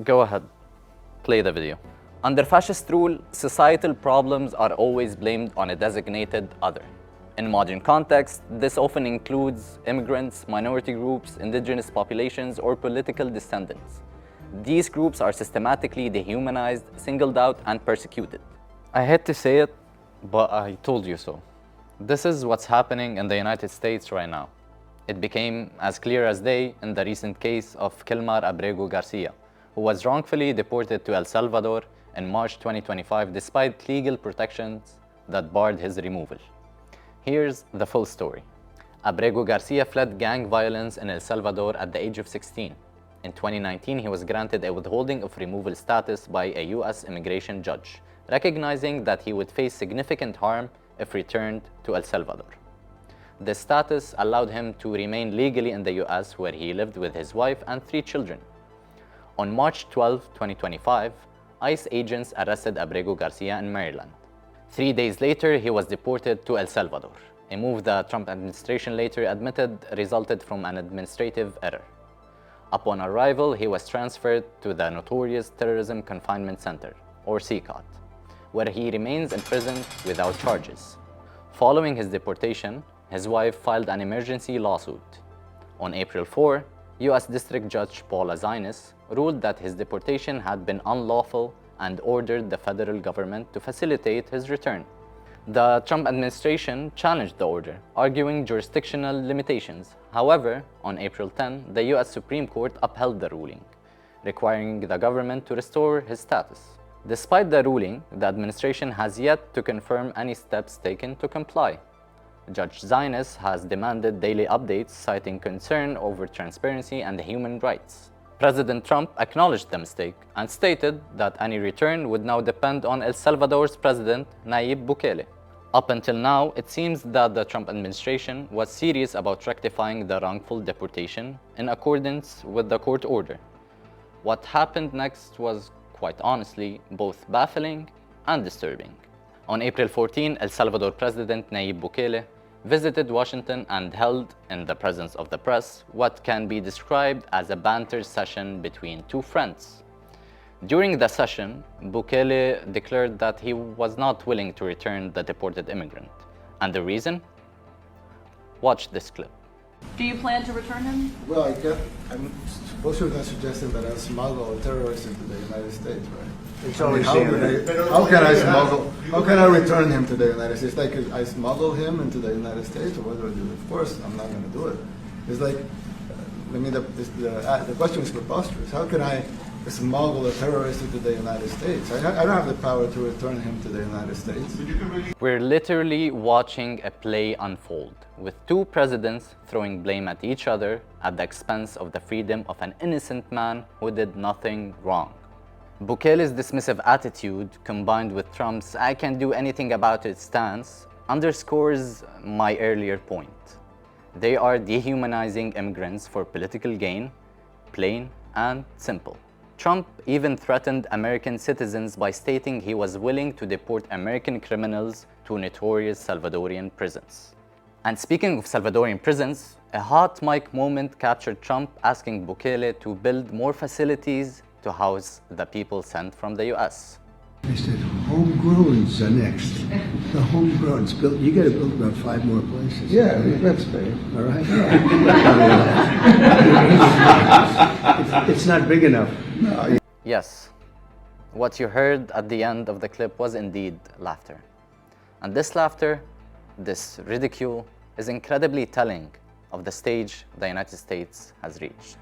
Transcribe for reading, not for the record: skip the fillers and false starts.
Go ahead, play the video. Under fascist rule, societal problems are always blamed on a designated other. In modern context, this often includes immigrants, minority groups, indigenous populations, or political descendants. These groups are systematically dehumanized, singled out, and persecuted. I hate to say it, but I told you so. This is what's happening in the United States right now. It became as clear as day in the recent case of Kilmar Abrego Garcia, who was wrongfully deported to El Salvador in March 2025 despite legal protections that barred his removal. Here's the full story. Abrego Garcia fled gang violence in El Salvador at the age of 16. In 2019, he was granted a withholding of removal status by a U.S. immigration judge, recognizing that he would face significant harm if returned to El Salvador. This status allowed him to remain legally in the U.S., where he lived with his wife and 3 children. On March 12, 2025, ICE agents arrested Abrego Garcia in Maryland. 3 days later, he was deported to El Salvador, a move the Trump administration later admitted resulted from an administrative error. Upon arrival, he was transferred to the Notorious Terrorism Confinement Center, or CCOT, where he remains imprisoned without charges. Following his deportation, his wife filed an emergency lawsuit. On April 4, U.S. District Judge Paul Azinas ruled that his deportation had been unlawful and ordered the federal government to facilitate his return. The Trump administration challenged the order, arguing jurisdictional limitations. However, on April 10, the U.S. Supreme Court upheld the ruling, requiring the government to restore his status. Despite the ruling, the administration has yet to confirm any steps taken to comply. Judge Azinas has demanded daily updates, citing concern over transparency and human rights. President Trump acknowledged the mistake and stated that any return would now depend on El Salvador's president, Nayib Bukele. Up until now, it seems that the Trump administration was serious about rectifying the wrongful deportation in accordance with the court order. What happened next was, quite honestly, both baffling and disturbing. On April 14, El Salvador President Nayib Bukele visited Washington and held, in the presence of the press, what can be described as a banter session between 2 friends. During the session, Bukele declared that he was not willing to return the deported immigrant. And the reason? Watch this clip. Do you plan to return him? Well, I'm supposed to have suggested that I smuggle a terrorist into the United States, right? It's only how can I smuggle? How can I return him to the United States? Like, I smuggle him into the United States, or what do I do? Of course, I'm not going to do it. It's like, the question is preposterous. How can I smuggle a terrorist into the United States? I don't have the power to return him to the United States. We're literally watching a play unfold, with 2 presidents throwing blame at each other at the expense of the freedom of an innocent man who did nothing wrong. Bukele's dismissive attitude, combined with Trump's "I can't do anything about it" stance, underscores my earlier point. They are dehumanizing immigrants for political gain, plain and simple. Trump even threatened American citizens by stating he was willing to deport American criminals to notorious Salvadorian prisons. And speaking of Salvadorian prisons, a hot mic moment captured Trump asking Bukele to build more facilities to house the people sent from the U.S. I said, homegrown's the next. The homegrown's built. You got to build about 5 more places. Yeah, that's fair. All right. It's not big enough. No. Yes, what you heard at the end of the clip was indeed laughter. And this laughter, this ridicule, is incredibly telling of the stage the United States has reached.